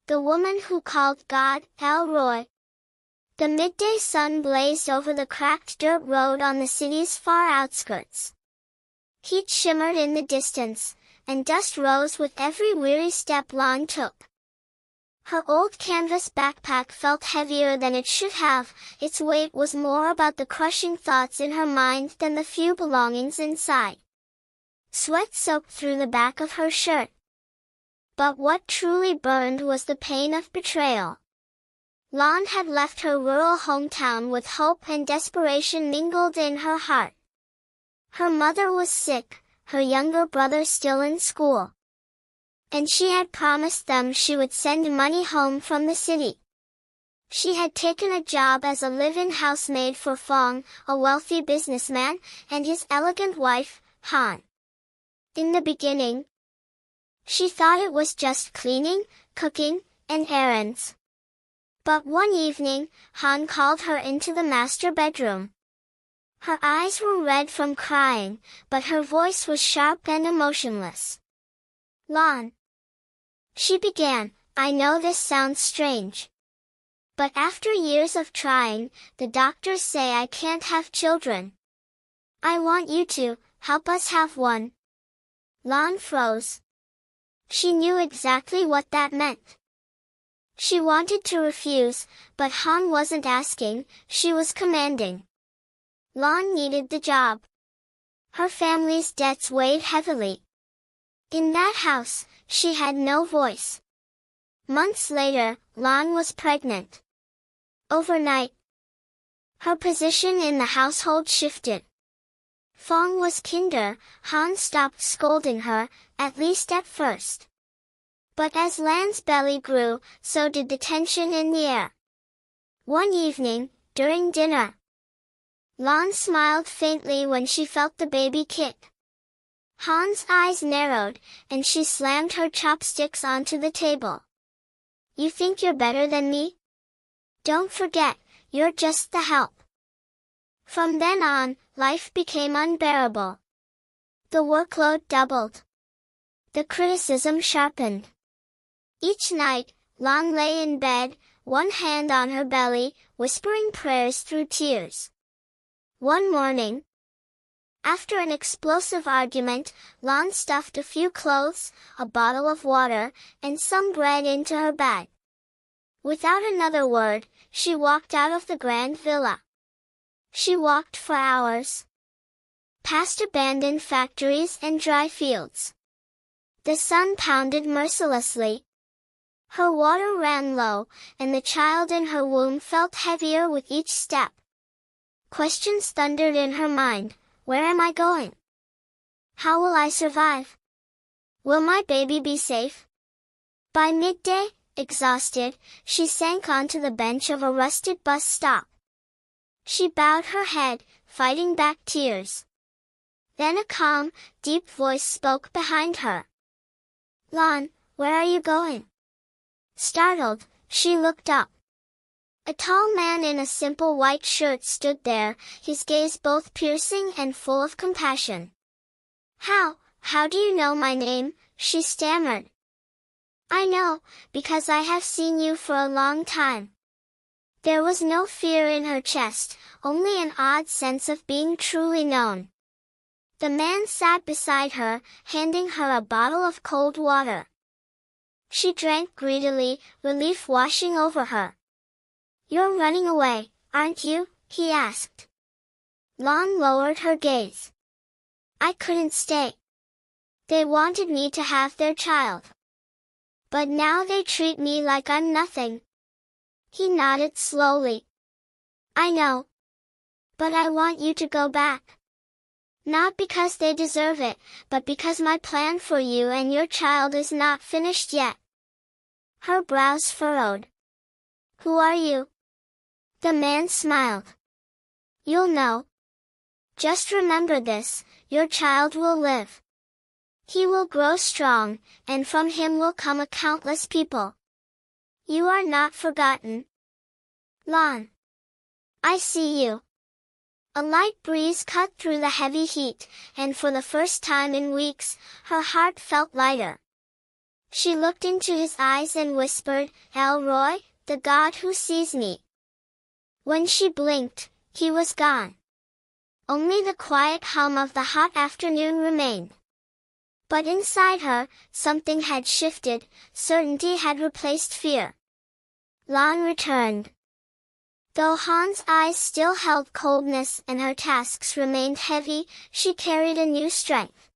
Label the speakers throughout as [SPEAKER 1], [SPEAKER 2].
[SPEAKER 1] The woman who called God, El Roy. The midday sun blazed over the cracked dirt road on the city's far outskirts. Heat shimmered in the distance, and dust rose with every weary step Lon took. Her old canvas backpack felt heavier than it should have. Its weight was more about the crushing thoughts in her mind than the few belongings inside. Sweat soaked through the back of her shirt. But what truly burned was the pain of betrayal. Lon had left her rural hometown with hope and desperation mingled in her heart. Her mother was sick, her younger brother still in school. And she had promised them she would send money home from the city. She had taken a job as a live-in housemaid for Fong, a wealthy businessman, and his elegant wife, Han. In the beginning, she thought it was just cleaning, cooking, and errands. But one evening, Han called her into the master bedroom. Her eyes were red from crying, but her voice was sharp and emotionless. Lon. She began, I know this sounds strange. But after years of trying, the doctors say I can't have children. I want you to help us have one. Lon froze. She knew exactly what that meant. She wanted to refuse, but Han wasn't asking, she was commanding. Lon needed the job. Her family's debts weighed heavily. In that house, she had no voice. Months later, Lon was pregnant. Overnight, her position in the household shifted. Fong was kinder, Han stopped scolding her, at least at first. But as Lan's belly grew, so did the tension in the air. One evening, during dinner, Lon smiled faintly when she felt the baby kick. Han's eyes narrowed, and she slammed her chopsticks onto the table. You think you're better than me? Don't forget, you're just the help. From then on, life became unbearable. The workload doubled. The criticism sharpened. Each night, Lon lay in bed, one hand on her belly, whispering prayers through tears. One morning, after an explosive argument, Lon stuffed a few clothes, a bottle of water, and some bread into her bag. Without another word, she walked out of the grand villa. She walked for hours, past abandoned factories and dry fields. The sun pounded mercilessly. Her water ran low, and the child in her womb felt heavier with each step. Questions thundered in her mind. Where am I going? How will I survive? Will my baby be safe? By midday, exhausted, she sank onto the bench of a rusted bus stop. She bowed her head, fighting back tears. Then a calm, deep voice spoke behind her. Lon, where are you going? Startled, she looked up. A tall man in a simple white shirt stood there, his gaze both piercing and full of compassion. How do you know my name? She stammered. I know, because I have seen you for a long time. There was no fear in her chest, only an odd sense of being truly known. The man sat beside her, handing her a bottle of cold water. She drank greedily, relief washing over her. You're running away, aren't you? He asked. Lon lowered her gaze. I couldn't stay. They wanted me to have their child. But now they treat me like I'm nothing. He nodded slowly. I know. But I want you to go back. Not because they deserve it, but because my plan for you and your child is not finished yet. Her brows furrowed. Who are you? The man smiled. You'll know. Just remember this, your child will live. He will grow strong, and from him will come a countless people. You are not forgotten. Lon. I see you. A light breeze cut through the heavy heat, and for the first time in weeks, her heart felt lighter. She looked into his eyes and whispered, "Elroy, the God who sees me." When she blinked, he was gone. Only the quiet hum of the hot afternoon remained. But inside her, something had shifted, certainty had replaced fear. Lon returned. Though Han's eyes still held coldness and her tasks remained heavy, she carried a new strength.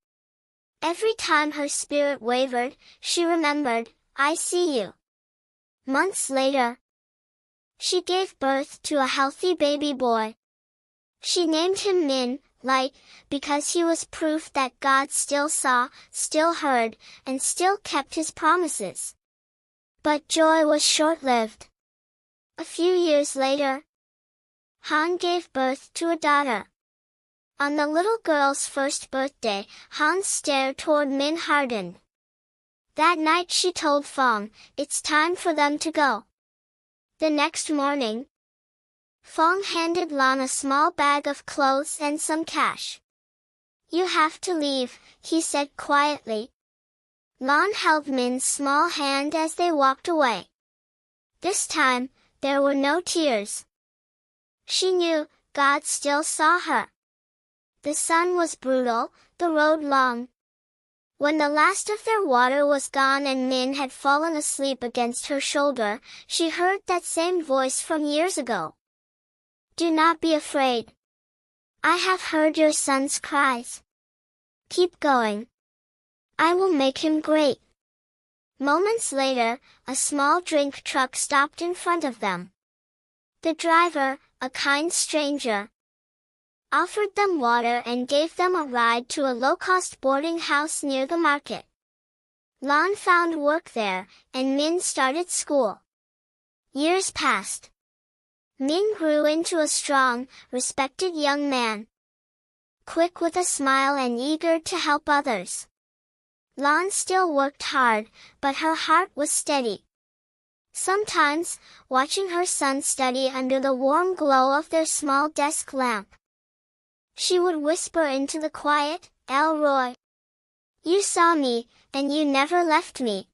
[SPEAKER 1] Every time her spirit wavered, she remembered, "I see you." Months later, she gave birth to a healthy baby boy. She named him Min, light, because he was proof that God still saw, still heard, and still kept his promises. But joy was short-lived. A few years later, Han gave birth to a daughter. On the little girl's first birthday, Han's stare toward Min hardened. That night she told Fong, "It's time for them to go." The next morning, Fong handed Lan a small bag of clothes and some cash. "You have to leave," he said quietly. Lan held Min's small hand as they walked away. This time, there were no tears. She knew, God still saw her. The sun was brutal, the road long. When the last of their water was gone and Min had fallen asleep against her shoulder, she heard that same voice from years ago. "Do not be afraid. I have heard your son's cries. Keep going. I will make him great." Moments later, a small drink truck stopped in front of them. The driver, a kind stranger, offered them water and gave them a ride to a low-cost boarding house near the market. Lan found work there, and Min started school. Years passed. Min grew into a strong, respected young man, quick with a smile and eager to help others. Lan still worked hard, but her heart was steady. Sometimes, watching her son study under the warm glow of their small desk lamp, she would whisper into the quiet, "Elroy, you saw me, and you never left me."